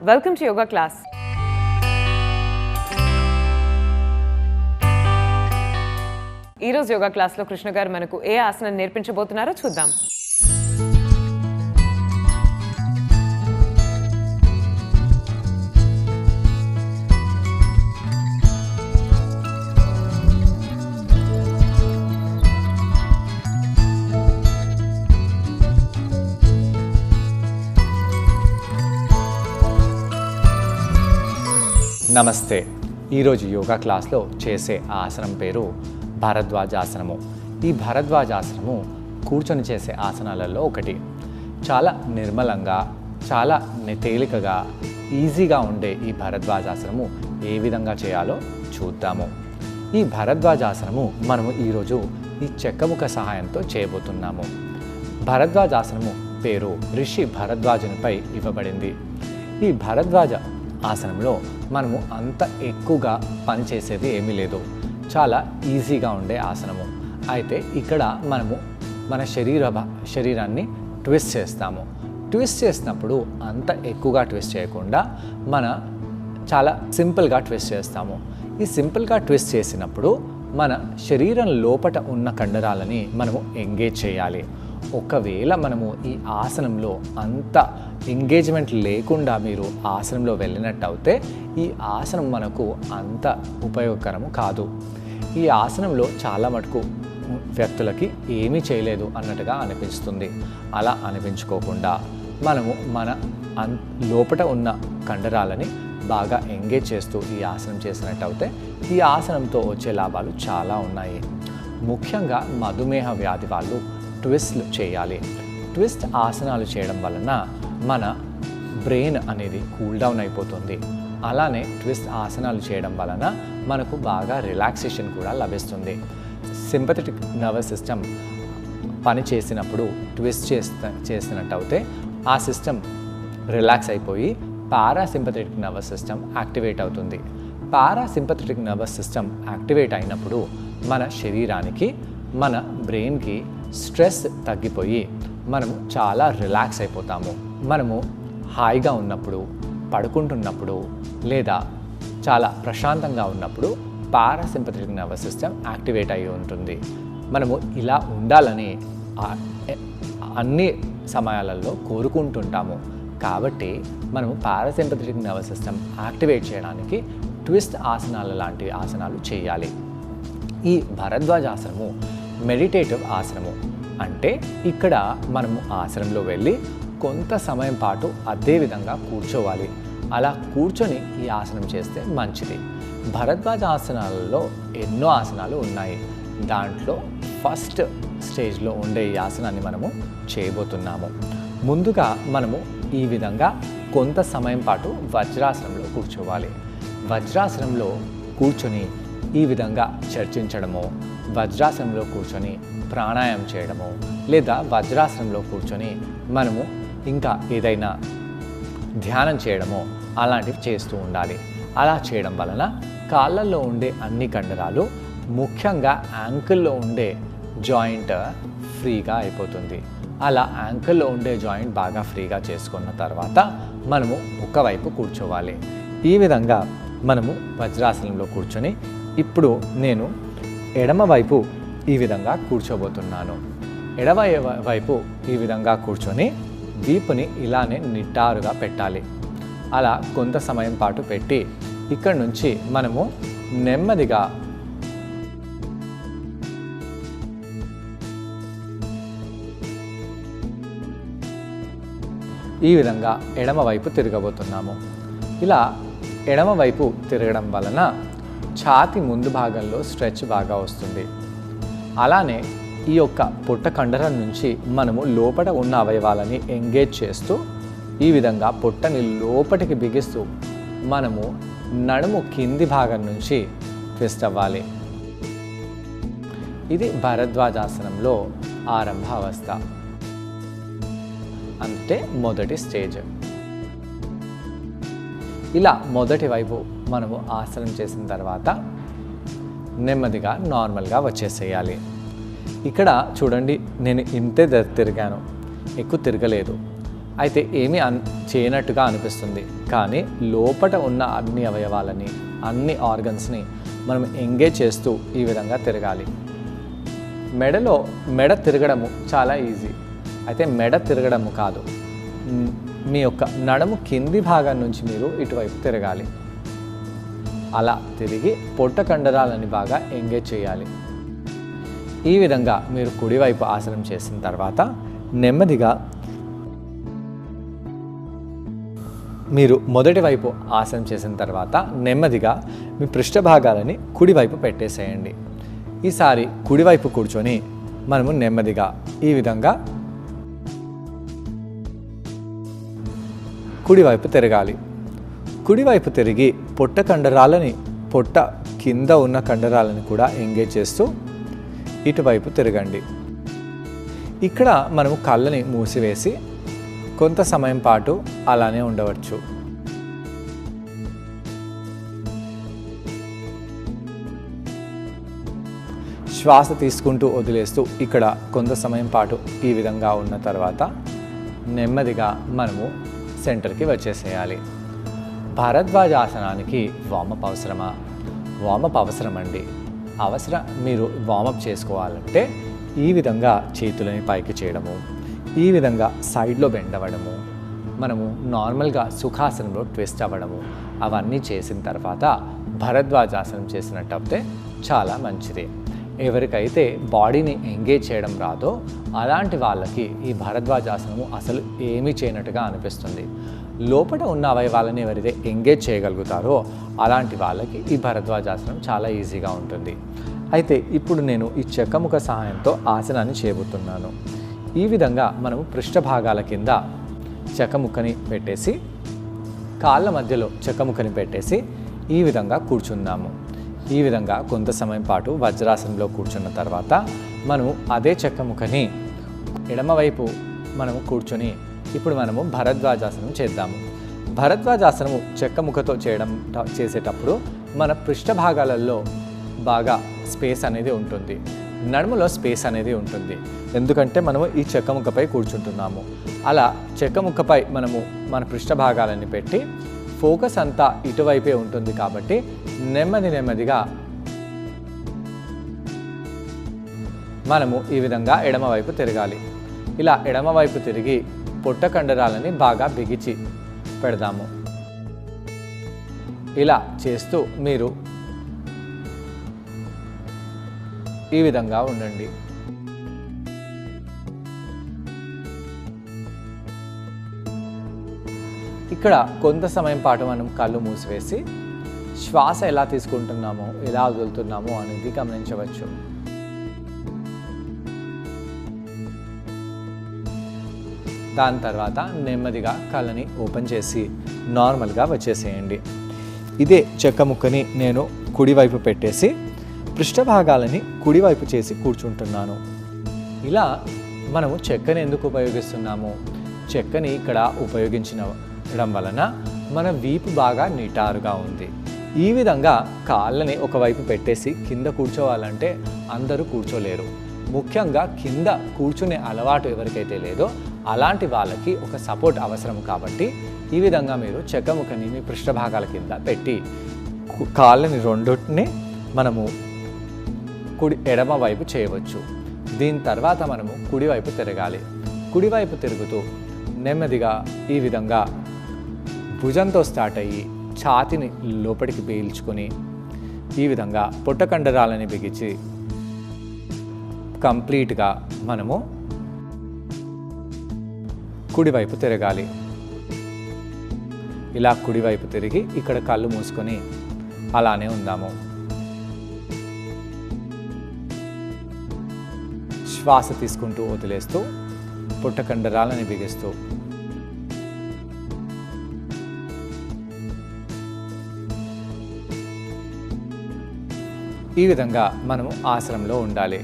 Welcome to yoga class. ఈ రోజు యోగా క్లాస్లో కృష్ణ గారు మనకు ఏ ఆసనం నేర్పించబోతున్నారో చూద్దాం. నమస్తే. ఈరోజు యోగా క్లాస్లో చేసే ఆసనం పేరు భరద్వాజాసనము. ఈ భరద్వాజాసనము కూర్చొని చేసే ఆసనాలలో ఒకటి. చాలా నిర్మలంగా, చాలా తేలికగా, ఈజీగా ఉండే ఈ భరద్వాజాసనము ఏ విధంగా చేయాలో చూద్దాము. ఈ భరద్వాజాసనము మనము ఈరోజు ఈ చెక్కముఖ సహాయంతో చేయబోతున్నాము. భరద్వాజాసనము పేరు ఋషి భరద్వాజునిపై ఇవ్వబడింది. ఈ భరద్వాజ ఆసనంలో మనము అంత ఎక్కువగా పనిచేసేది ఏమీ లేదు. చాలా ఈజీగా ఉండే ఆసనము. అయితే ఇక్కడ మనము మన శరీరాన్ని ట్విస్ట్ చేస్తాము. ట్విస్ట్ చేసినప్పుడు అంత ఎక్కువగా ట్విస్ట్ చేయకుండా చాలా సింపుల్గా ట్విస్ట్ చేస్తాము. ఈ సింపుల్గా ట్విస్ట్ చేసినప్పుడు మన శరీరం లోపట ఉన్న కండరాలని మనము ఎంగేజ్ చేయాలి. ఒకవేళ మనము ఈ ఆసనంలో అంత ఎంగేజ్మెంట్ లేకుండా మీరు ఆసనంలో వెళ్ళినట్టయితే ఈ ఆసనం మనకు అంత ఉపయోగకరము కాదు. ఈ ఆసనంలో చాలా మటుకు వ్యక్తులకి ఏమీ చేయలేదు అన్నట్టుగా అనిపిస్తుంది. అలా అనిపించుకోకుండా మనము మన లోపట ఉన్న కండరాలని బాగా ఎంగేజ్ చేస్తూ ఈ ఆసనం చేసినట్టయితే ఈ ఆసనంతో వచ్చే లాభాలు చాలా ఉన్నాయి. ముఖ్యంగా మధుమేహ వ్యాధి వాళ్ళు ట్విస్ట్లు చేయాలి. ట్విస్ట్ ఆసనాలు చేయడం వలన మన బ్రెయిన్ అనేది కూల్ డౌన్ అయిపోతుంది. అలానే ట్విస్ట్ ఆసనాలు చేయడం వలన మనకు బాగా రిలాక్సేషన్ కూడా లభిస్తుంది. సింపథెటిక్ నర్వస్ సిస్టమ్ పని చేసినప్పుడు ట్విస్ట్ చేసినట్టయితే ఆ సిస్టమ్ రిలాక్స్ అయిపోయి పారాసింపథెటిక్ నర్వస్ సిస్టమ్ యాక్టివేట్ అవుతుంది. పారాసింపథెటిక్ నర్వస్ సిస్టమ్ యాక్టివేట్ అయినప్పుడు మన శరీరానికి, మన బ్రెయిన్కి స్ట్రెస్ తగ్గిపోయి మనము చాలా రిలాక్స్ అయిపోతాము. మనము హాయిగా ఉన్నప్పుడు, పడుకుంటున్నప్పుడు లేదా చాలా ప్రశాంతంగా ఉన్నప్పుడు పారాసింపథెటిక్ నర్వస్ సిస్టమ్ యాక్టివేట్ అయి ఉంటుంది. మనము ఇలా ఉండాలని అన్ని సమయాలలో కోరుకుంటుంటాము. కాబట్టి మనము పారాసింపథెటిక్ నర్వస్ సిస్టమ్ యాక్టివేట్ చేయడానికి ట్విస్ట్ ఆసనాలు లాంటి ఆసనాలు చేయాలి. ఈ భరద్వాజాసనము మెడిటేటివ్ ఆసనము. అంటే ఇక్కడ మనము ఆసనంలో వెళ్ళి కొంత సమయం పాటు అదే విధంగా కూర్చోవాలి. అలా కూర్చొని ఈ ఆసనం చేస్తే మంచిది. భరద్వాజ ఆసనాలలో ఎన్నో ఆసనాలు ఉన్నాయి. దాంట్లో ఫస్ట్ స్టేజ్లో ఉండే ఈ ఆసనాన్ని మనము చేయబోతున్నాము. ముందుగా మనము ఈ విధంగా కొంత సమయం పాటు వజ్రాసనంలో కూర్చోవాలి. వజ్రాసనంలో కూర్చొని ఈ విధంగా చర్చించడము, వజ్రాసనంలో కూర్చొని ప్రాణాయామం చేయడము, లేదా వజ్రాసనంలో కూర్చొని మనము ఇంకా ఏదైనా ధ్యానం చేయడమో అలాంటివి చేస్తూ ఉండాలి. అలా చేయడం వలన కాళ్ళల్లో ఉండే అన్ని కండరాలు, ముఖ్యంగా యాంకిల్లో ఉండే జాయింట్ ఫ్రీగా అయిపోతుంది. అలా యాంకిల్లో ఉండే జాయింట్ బాగా ఫ్రీగా చేసుకున్న తర్వాత మనము ఒకవైపు కూర్చోవాలి. ఈ విధంగా మనము వజ్రాసనంలో కూర్చొని ఇప్పుడు నేను ఎడమవైపు ఈ విధంగా కూర్చోబోతున్నాను. ఎడమవైపు ఈ విధంగా కూర్చొని వీపుని ఇలానే నిటారుగా పెట్టాలి. అలా కొంత సమయం పాటు పెట్టి ఇక్కడి నుంచి మనము నెమ్మదిగా ఈ విధంగా ఎడమవైపు తిరగబోతున్నాము. ఇలా ఎడమవైపు తిరగడం వలన ఛాతీ ముందు భాగంలో స్ట్రెచ్ బాగా వస్తుంది. అలానే ఈ యొక్క పొట్ట కండరం నుంచి మనము లోపల ఉన్న అవయవాలని ఎంగేజ్ చేస్తూ ఈ విధంగా పొట్టని లోపటికి బిగిస్తూ మనము నడుము కింది భాగం నుంచి ట్విస్ట్ అవ్వాలి. ఇది భరద్వాజాసనంలో ఆరంభ అవస్థ, అంటే మొదటి స్టేజ్. ఇలా మొదటి వైపు మనము ఆసనం చేసిన తర్వాత నెమ్మదిగా నార్మల్గా వచ్చేసేయాలి. ఇక్కడ చూడండి, నేను ఇంతే తిరిగాను, ఎక్కువ తిరగలేదు. అయితే ఏమీ చేయనట్టుగా అనిపిస్తుంది. కానీ లోపట ఉన్న అన్ని అవయవాలని, అన్ని ఆర్గన్స్ని మనం ఎంగేజ్ చేస్తూ ఈ విధంగా తిరగాలి. మెడ తిరగడము చాలా ఈజీ. అయితే మెడ తిరగడము కాదు, మీ యొక్క నడుము కింది భాగం నుంచి మీరు ఇటువైపు తిరగాలి. అలా తిరిగి పొట్ట కండరాలని బాగా ఎంగేజ్ చేయాలి. ఈ విధంగా మీరు కుడివైపు ఆసనం చేసిన తర్వాత నెమ్మదిగా మీరు మొదటి వైపు ఆసనం చేసిన తర్వాత నెమ్మదిగా మీ పృష్ఠ భాగాలని కుడివైపు పెట్టేసేయండి. ఈసారి కుడివైపు కూర్చొని మనము నెమ్మదిగా ఈ విధంగా కుడివైపు తిరగాలి. కుడివైపు తిరిగి పొట్ట కింద ఉన్న కండరాలని కూడా ఎంగేజ్ చేస్తూ ఇటువైపు తిరగండి. ఇక్కడ మనము కళ్ళని మూసివేసి కొంత సమయం పాటు అలానే ఉండవచ్చు. శ్వాస తీసుకుంటూ వదిలేస్తూ ఇక్కడ కొంత సమయం పాటు ఈ విధంగా ఉన్న తర్వాత నెమ్మదిగా మనము సెంటర్కి వచ్చేసేయాలి. భారద్వాజాసనానికి వార్మప్ అవసరమా? వార్మప్ అవసరమండి. మీరు వార్మప్ చేసుకోవాలంటే ఈ విధంగా చేతులని పైకి చేయడము, ఈ విధంగా సైడ్లో బెండ్ అవ్వడము, మనము నార్మల్గా సుఖాసనంలో ట్విస్ట్ అవ్వడము, అవన్నీ చేసిన తర్వాత భరద్వాజాసనం చేసినట్టయితే చాలా మంచిది. ఎవరికైతే బాడీని ఎంగేజ్ చేయడం రాదో అలాంటి వాళ్ళకి ఈ భరద్వాజాసనము అసలు ఏమీ చేయనట్టుగా అనిపిస్తుంది. లోపల ఉన్న అవయవాలని ఎవరైతే ఎంగేజ్ చేయగలుగుతారో అలాంటి వాళ్ళకి ఈ భరద్వాజాసనం చాలా ఈజీగా ఉంటుంది. అయితే ఇప్పుడు నేను ఈ చెక్కముఖ సహాయంతో ఆసనాన్ని చేయబోతున్నాను. ఈ విధంగా మనము పృష్ఠ భాగాల కింద చెక్కముక్కని పెట్టేసి కాళ్ళ మధ్యలో చెక్కముక్కని పెట్టేసి ఈ విధంగా కూర్చుందాము. ఈ విధంగా కొంత సమయం పాటు వజ్రాసనంలో కూర్చున్న తర్వాత మనము అదే చెక్కముక్కని ఎడమవైపు మనము కూర్చొని ఇప్పుడు మనము భరద్వాజాసనం చేద్దాము. భరద్వాజాసనము చెక్కముక్కతో చేసేటప్పుడు మన పృష్ఠ భాగాలలో బాగా స్పేస్ అనేది ఉంటుంది, నడుములో స్పేస్ అనేది ఉంటుంది. ఎందుకంటే మనము ఈ చెక్కముక్కపై కూర్చుంటున్నాము. అలా చెక్కముక్కపై మనము మన పృష్ఠ భాగాలని పెట్టి ఫోకస్ అంతా ఇటువైపే ఉంటుంది కాబట్టి నెమ్మదిగా మనము ఈ విధంగా ఎడమవైపు తిరగాలి. ఇలా ఎడమవైపు తిరిగి పొట్ట కండరాలని బాగా బిగించి పెడదాము. ఇలా చేస్తూ మీరు ఈ విధంగా ఉండండి. ఇక్కడ కొంత సమయం పాటు మనం కళ్ళు మూసివేసి శ్వాస ఎలా తీసుకుంటున్నామో ఎలా వదులుతున్నామో అనేది గమనించవచ్చు. దాని తర్వాత నెమ్మదిగా కళ్ళని ఓపెన్ చేసి నార్మల్గా వచ్చేసేయండి. ఇదే చెక్కముక్కని నేను కుడివైపు పెట్టేసి పృష్ఠభాగాలని కుడివైపు చేసి కూర్చుంటున్నాను. ఇలా మనము చెక్కని ఎందుకు ఉపయోగిస్తున్నాము? చెక్కని ఇక్కడ ఉపయోగించడం వలన మన వీపు బాగా నిటారుగా ఉంది. ఈ విధంగా కాళ్ళని ఒకవైపు పెట్టేసి కింద కూర్చోవాలంటే అందరూ కూర్చోలేరు. ముఖ్యంగా కింద కూర్చునే అలవాటు ఎవరికైతే లేదో అలాంటి వాళ్ళకి ఒక సపోర్ట్ అవసరం. కాబట్టి ఈ విధంగా మీరు చెక్కముక్కని మీ పృష్ఠభాగాల కింద పెట్టి కాళ్ళని రెండుని మనము ఎడమ వైపు చేయవచ్చు. దీని తర్వాత మనము కుడివైపు తిరగాలి. కుడివైపు తిరుగుతూ నెమ్మదిగా ఈ విధంగా భుజంతో స్టార్ట్ అయ్యి ఛాతిని లోపలికి పీల్చుకొని ఈ విధంగా పొట్ట కండరాలని బిగించి కంప్లీట్గా మనము కుడివైపు తిరగాలి. ఇలా కుడివైపు తిరిగి ఇక్కడ కళ్ళు మూసుకొని అలానే ఉందాము. శ్వాస తీసుకుంటూ వదిలేస్తూ పొట్ట కండరాలని బిగిస్తూ ఈ విధంగా మనము ఆసనంలో ఉండాలి.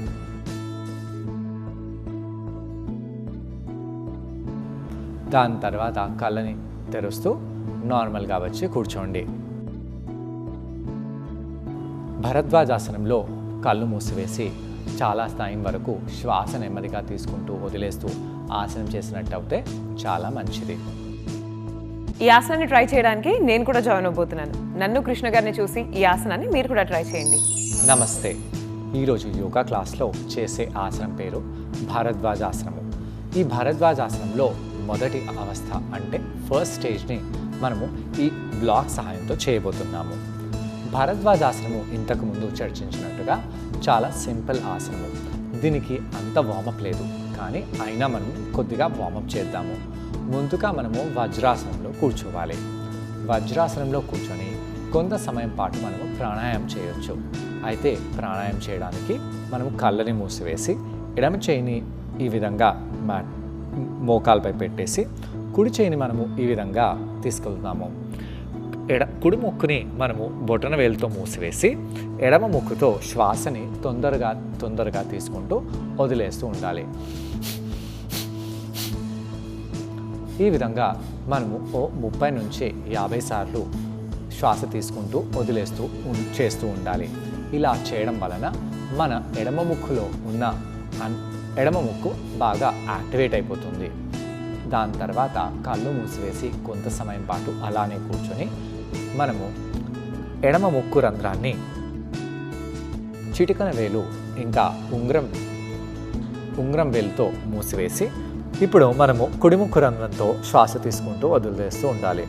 దాని తర్వాత కళ్ళని తెరుస్తూ నార్మల్గా వచ్చి కూర్చోండి. భరద్వాజాసనంలో కళ్ళు మూసివేసి చాలా స్థాయి వరకు శ్వాస నెమ్మదిగా తీసుకుంటూ వదిలేస్తూ ఆసనం చేసినట్టు అయితే చాలా మంచిది. ఈ ఆసనాన్ని ట్రై చేయడానికి నేను కూడా జాయిన్ అవబోతున్నాను. నన్ను కృష్ణ గారిని చూసి ఈ ఆసనాన్ని మీరు కూడా ట్రై చేయండి. నమస్తే. ఈరోజు యోగా క్లాస్లో చేసే ఆసనం పేరు భారద్వాజాసనము. ఈ భారద్వాజాసనంలో మొదటి అవస్థ అంటే ఫస్ట్ స్టేజ్ని మనము ఈ బ్లాక్ సహాయంతో చేయబోతున్నాము. భారద్వాజాసనము ఇంతకుముందు చర్చించినట్టుగా చాలా సింపుల్ ఆసనము. దీనికి అంత వార్మప్ లేదు, కానీ అయినా మనం కొద్దిగా వార్మప్ చేద్దాము. ముందుగా మనము వజ్రాసనంలో కూర్చోవాలి. వజ్రాసనంలో కూర్చొని కొంత సమయం పాటు మనము ప్రాణాయామం చేయొచ్చు. అయితే ప్రాణాయామం చేయడానికి మనము కళ్ళని మూసివేసి ఎడమ చేయిని ఈ విధంగా మోకాలపై పెట్టేసి కుడి చేయిని మనము ఈ విధంగా తీసుకెళ్తున్నాము. కుడి ముక్కుని మనము బొటన వేలుతో మూసివేసి ఎడమ ముక్కుతో శ్వాసని తొందరగా తీసుకుంటూ వదిలేస్తూ ఉండాలి. ఈ విధంగా మనము 30 నుంచి 50 సార్లు శ్వాస తీసుకుంటూ వదిలేస్తూ చేస్తూ ఉండాలి. ఇలా చేయడం వలన మన ఎడమ ముక్కులో ఉన్న ఎడమ ముక్కు బాగా యాక్టివేట్ అయిపోతుంది. దాని తర్వాత కళ్ళు మూసివేసి కొంత సమయం పాటు అలానే కూర్చొని మనము ఎడమ ముక్కు రంధ్రాన్ని చిటికన వేలు ఇంకా ఉంగరం వేలుతో మూసివేసి ఇప్పుడు మనము కుడి ముక్కు రంధ్రంతో శ్వాస తీసుకుంటూ వదిలేస్తూ ఉండాలి.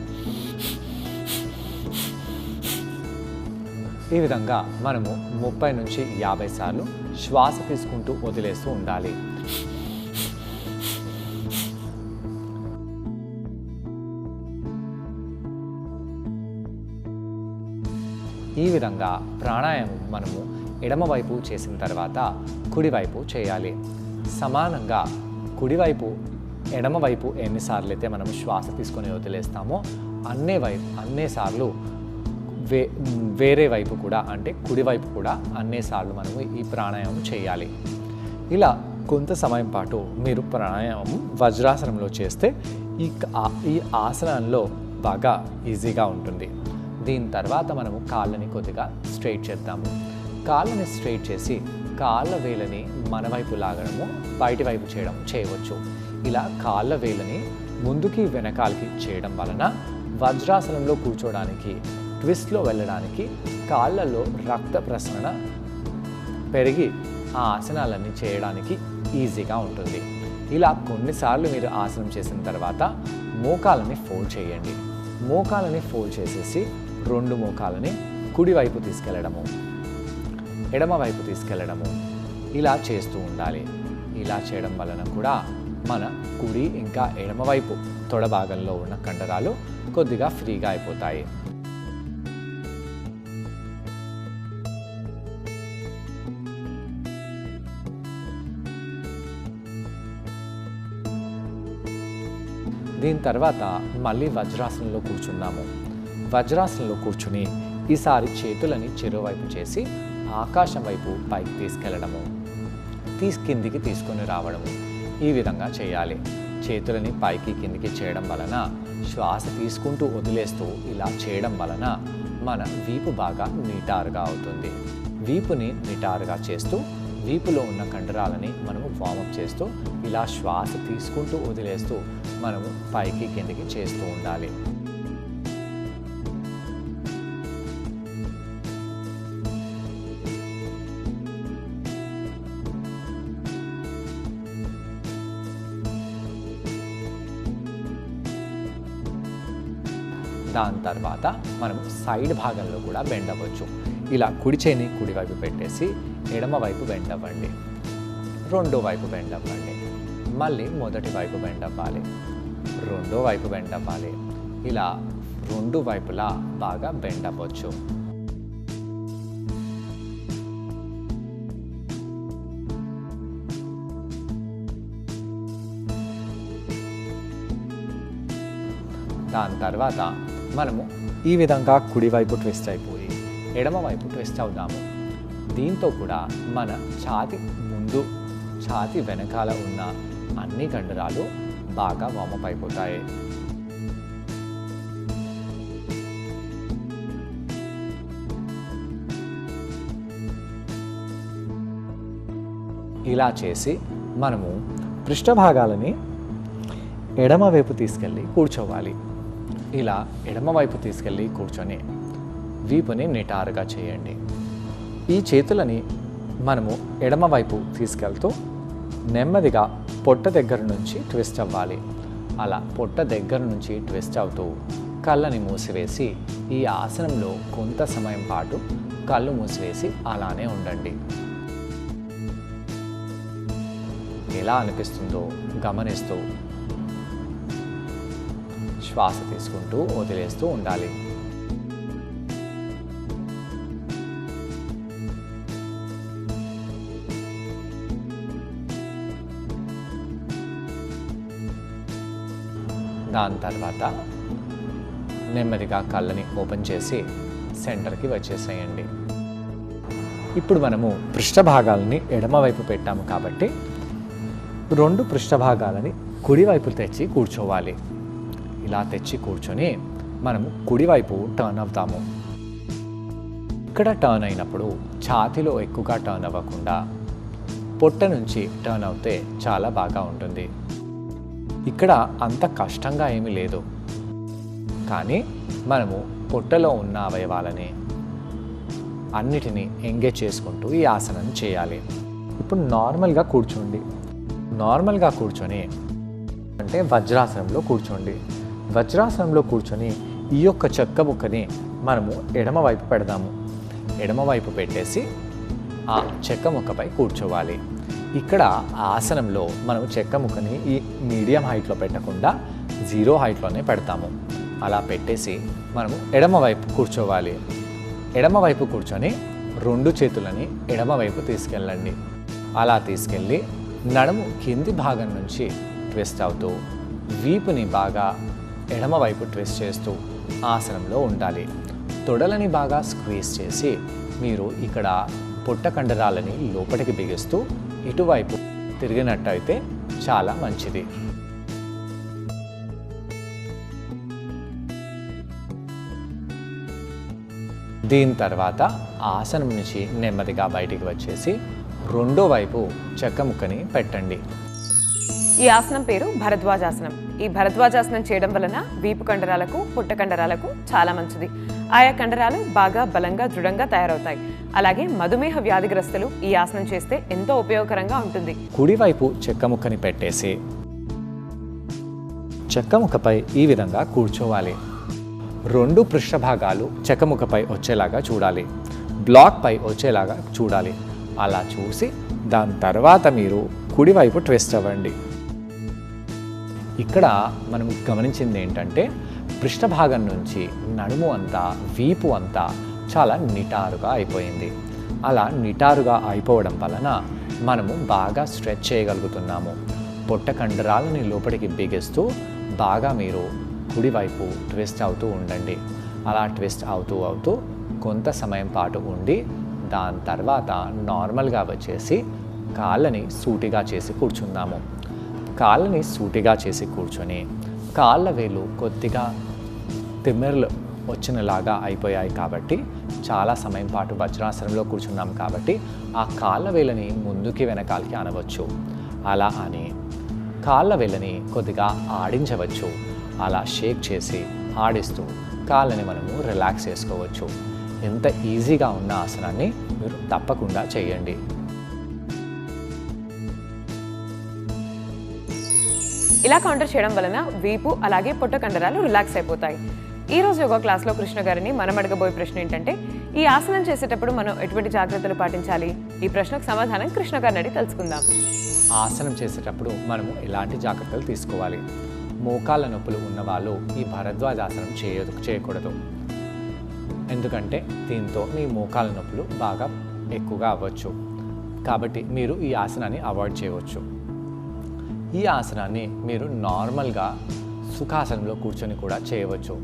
ఈ విధంగా మనము 30 నుంచి 50 సార్లు శ్వాస తీసుకుంటూ వదిలేస్తూ ఉండాలి. ఈ విధంగా ప్రాణాయామం మనము ఎడమవైపు చేసిన తర్వాత కుడివైపు చేయాలి. సమానంగా కుడివైపు ఎడమవైపు ఎన్నిసార్లు అయితే మనము శ్వాస తీసుకొని వదిలేస్తామో అన్నేసార్లు వేరే వైపు కూడా అంటే కుడివైపు కూడా అన్నేసార్లు మనము ఈ ప్రాణాయామం చేయాలి. ఇలా కొంత సమయం పాటు మీరు ప్రాణాయామం వజ్రాసనంలో చేస్తే ఈ ఆసనంలో బాగా ఈజీగా ఉంటుంది. దీని తర్వాత మనము కాళ్ళని కొద్దిగా స్ట్రైట్ చేద్దాము. కాళ్ళని స్ట్రైట్ చేసి కాళ్ళ వేలని మన వైపు లాగడము బయటి వైపు చేయవచ్చు. ఇలా కాళ్ళ వేలని ముందుకి వెనకాలకి చేయడం వలన వజ్రాసనంలో కూర్చోడానికి ట్విస్ట్లో వెళ్ళడానికి కాళ్ళలో రక్త ప్రసరణ పెరిగి ఆ ఆసనాలన్నీ చేయడానికి ఈజీగా ఉంటుంది. ఇలా కొన్నిసార్లు మీరు ఆసనం చేసిన తర్వాత మోకాలని ఫోల్డ్ చేయండి. మోకాలని ఫోల్డ్ చేసేసి 2 మోకాలని కుడివైపు తీసుకెళ్ళడము, ఎడమవైపు తీసుకెళ్ళడము ఇలా చేస్తూ ఉండాలి. ఇలా చేయడం వలన కూడా మన కుడి ఇంకా ఎడమవైపు తొడ భాగంలో ఉన్న కండరాలు కొద్దిగా ఫ్రీగా అయిపోతాయి. దీని తర్వాత మళ్ళీ వజ్రాసనంలో కూర్చున్నాము. వజ్రాసనంలో కూర్చుని ఈసారి చేతులని చెరువైపు చేసి ఆకాశం వైపు పైకి తీసుకెళ్ళడము, కిందికి తీసుకొని రావడము ఈ విధంగా చేయాలి. చేతులని పైకి కిందికి చేయడం వలన శ్వాస తీసుకుంటూ వదిలేస్తూ ఇలా చేయడం వలన మన వీపు బాగా నిటారుగా అవుతుంది. వీపుని నిటారుగా చేస్తూ వీపులో ఉన్న కండరాలని మనము వార్మప్ చేస్తూ ఇలా శ్వాస తీసుకుంటూ వదిలేస్తూ మనము పైకి కిందికి చేస్తూ ఉండాలి. దాని తర్వాత మనము సైడ్ భాగంలో కూడా బెండ్ అవ్వచ్చు. ఇలా కుడి చేయిని కుడివైపు పెట్టేసి ఎడమ వైపు బెండ్ అవ్వండి, రెండో వైపు బెండ్ అవ్వండి, మళ్ళీ మొదటి వైపు బెండ్ అవ్వాలి, రెండో వైపు బెండ్ అవ్వాలి. ఇలా 2 వైపులా బాగా బెండ్ అవ్వచ్చు. దాని తర్వాత మనము ఈ విధంగా కుడివైపు ట్విస్ట్ అయిపోయి ఎడమవైపు ట్విస్ట్ అవుదాము. దీంతో కూడా మన ఛాతి వెనకాల ఉన్న అన్ని కండరాలు బాగా వార్మప్ అయిపోతాయి. ఇలా చేసి మనము పృష్ఠభాగాలని ఎడమవైపు తీసుకెళ్ళి కూర్చోవాలి. ఇలా ఎడమవైపు తీసుకెళ్ళి కూర్చొని వీపుని నిటారుగా చేయండి. ఈ చేతులని మనము ఎడమవైపు తీసుకెళ్తూ నెమ్మదిగా పొట్ట దగ్గర నుంచి ట్విస్ట్ అవ్వాలి. అలా పొట్ట దగ్గర నుంచి ట్విస్ట్ అవుతూ కళ్ళని మూసివేసి ఈ ఆసనంలో కొంత సమయం పాటు కళ్ళు మూసివేసి అలానే ఉండండి. ఎలా అనిపిస్తుందో గమనిస్తూ శ్వాస తీసుకుంటూ వదిలేస్తూ ఉండాలి. దాని తర్వాత నెమ్మదిగా కళ్ళని ఓపెన్ చేసి సెంటర్కి వచ్చేసేయండి. ఇప్పుడు మనము పృష్ఠభాగాలని ఎడమవైపు పెట్టాము కాబట్టి 2 పృష్ఠభాగాలని కుడివైపు తెచ్చి కూర్చోవాలి. ఇలా తెచ్చి కూర్చొని మనము కుడివైపు టర్న్ అవుతాము. ఇక్కడ టర్న్ అయినప్పుడు ఛాతీలో ఎక్కువగా టర్న్ అవ్వకుండా పొట్ట నుంచి టర్న్ అవుతే చాలా బాగా ఉంటుంది. ఇక్కడ అంత కష్టంగా ఏమీ లేదు, కానీ మనము పొట్టలో ఉన్న అవయవాలని అన్నిటినీ ఎంగేజ్ చేసుకుంటూ ఈ ఆసనాన్ని చేయాలి. ఇప్పుడు నార్మల్గా కూర్చోండి. నార్మల్గా కూర్చొని అంటే వజ్రాసనంలో కూర్చోండి. వజ్రాసనంలో కూర్చొని ఈ యొక్క చెక్క ముక్కని మనము ఎడమవైపు పెడదాము. ఎడమవైపు పెట్టేసి ఆ చెక్క ముక్కపై కూర్చోవాలి. ఇక్కడ ఆసనంలో మనం చెక్క ముక్కని ఈ మీడియం హైట్లో పెట్టకుండా 0 హైట్లోనే పెడతాము. అలా పెట్టేసి మనము ఎడమవైపు కూర్చోవాలి. ఎడమవైపు కూర్చొని 2 చేతులని ఎడమవైపు తీసుకెళ్ళండి. అలా తీసుకెళ్ళి నడుము కింది భాగం నుంచి ట్విస్ట్ అవుతూ వీపుని బాగా ఎడమవైపు ట్విస్ట్ చేస్తూ ఆసనంలో ఉండాలి. తొడలని బాగా స్క్వీజ్ చేసి మీరు ఇక్కడ పొట్ట కండరాలని లోపలికి బిగిస్తూ ఇటువైపు తిరిగినట్టయితే చాలా మంచిది. దీని తర్వాత ఆసనం నుంచి నెమ్మదిగా బయటికి వచ్చేసి రెండో వైపు చెక్క ముక్కని పెట్టండి. ఈ ఆసనం పేరు భరద్వాజాసనం. ఈ భరద్వాజాసనం చేయడం వలన వీపు కండరాలకు పుట్ట కండరాలకు చాలా మంచిది. ఆయా కండరాలు బాగా బలంగా దృఢంగా తయారవుతాయి. అలాగే మధుమేహ వ్యాధిగ్రస్తులు ఈ ఆసనం చేస్తే ఎంతో ఉపయోగకరంగా ఉంటుంది. కుడివైపు చెక్క ముక్కని పెట్టేసి చెక్క ముక్కపై ఈ విధంగా కూర్చోవాలి. 2 పృష్ఠభాగాలు చెక్క ముక్కపై వచ్చేలాగా చూడాలి, బ్లాక్ పై వచ్చేలాగా చూడాలి. అలా చూసి దాని తర్వాత మీరు కుడివైపు ట్విస్ట్ అవ్వండి. ఇక్కడ మనం గమనించింది ఏంటంటే పృష్ఠభాగం నుంచి నడుము అంతా వీపు అంతా చాలా నిటారుగా అయిపోయింది. అలా నిటారుగా అయిపోవడం వలన మనము బాగా స్ట్రెచ్ చేయగలుగుతున్నాము. పొట్ట కండరాలని లోపలికి బిగిస్తూ బాగా మీరు కుడివైపు ట్విస్ట్ అవుతూ ఉండండి. అలా ట్విస్ట్ అవుతూ అవుతూ కొంత సమయం పాటు ఉండి దాని తర్వాత నార్మల్గా వచ్చేసి కాళ్ళని సూటిగా చేసి కూర్చుందాము. కాళ్ళని సూటిగా చేసి కూర్చొని కాళ్ళ వేలు కొద్దిగా తిమ్మెరలు వచ్చినలాగా అయిపోయాయి కాబట్టి చాలా సమయం పాటు వజ్రాసనంలో కూర్చున్నాం కాబట్టి ఆ కాళ్ళ వేలని ముందుకి వెనకాలకి అనవచ్చు. అలా అని కాళ్ళ వేలని కొద్దిగా ఆడించవచ్చు. అలా షేక్ చేసి ఆడిస్తూ కాళ్ళని మనము రిలాక్స్ చేసుకోవచ్చు. ఎంత ఈజీగా ఉన్న ఆసనాన్ని మీరు తప్పకుండా చేయండి. ఇలా కౌంటర్ చేయడం వలన వీపు అలాగే పొట్ట కండరాలు రిలాక్స్ అయిపోతాయి. ఈ రోజు యోగా క్లాస్లో కృష్ణ గారిని మనం అడగబోయే ప్రశ్న ఏంటంటే, ఈ ఆసనం చేసేటప్పుడు మనం ఎటువంటి జాగ్రత్తలు పాటించాలి? ఈ ప్రశ్నకు సమాధానం కృష్ణ గారిని అడిగి తెలుసుకుందాం. ఆసనం చేసేటప్పుడు మనము ఎలాంటి జాగ్రత్తలు తీసుకోవాలి? మోకాళ్ళ నొప్పులు ఉన్నవాళ్ళు ఈ భరద్వాజాసనం చేయకూడదు. ఎందుకంటే దీంతో మీ మోకాళ్ళ నొప్పులు బాగా ఎక్కువగా అవ్వచ్చు. కాబట్టి మీరు ఈ ఆసనాన్ని అవాయిడ్ చేయవచ్చు. ఈ ఆసనాన్ని మీరు నార్మల్గా సుఖాసనంలో కూర్చొని కూడా చేయవచ్చు.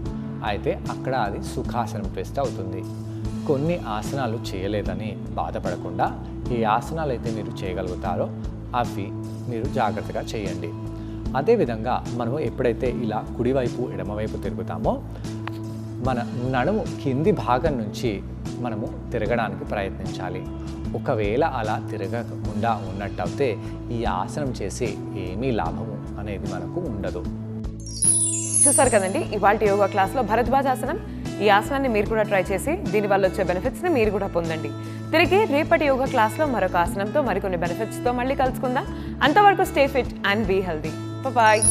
అయితే అక్కడ అది సుఖాసనం ట్విస్ట్ అవుతుంది. కొన్ని ఆసనాలు చేయలేదని బాధపడకుండా ఈ ఆసనాలు అయితే మీరు చేయగలుగుతారో అవి మీరు జాగ్రత్తగా చేయండి. అదేవిధంగా మనము ఎప్పుడైతే ఇలా కుడివైపు ఎడమవైపు తిరుగుతామో మన నడుము కింది భాగం నుంచి మనము తిరగడానికి ప్రయత్నించాలి. ఒకవేళ అలా తిరగకుండా ఉన్నట్టయితే ఈ ఆసనం చేసి ఏమీ లాభము అనేది మనకు ఉండదు. చూసారు కదండి ఇవాళ యోగా క్లాస్లో భరద్వాజాసనం. ఈ ఆసనాన్ని మీరు కూడా ట్రై చేసి దీనివల్ల వచ్చే బెనిఫిట్స్ని మీరు కూడా పొందండి. తిరిగి రేపటి యోగా క్లాస్లో మరొక ఆసనంతో మరికొన్ని బెనిఫిట్స్తో మళ్ళీ కలుసుకుందాం. అంతవరకు stay fit and be healthy. Bye.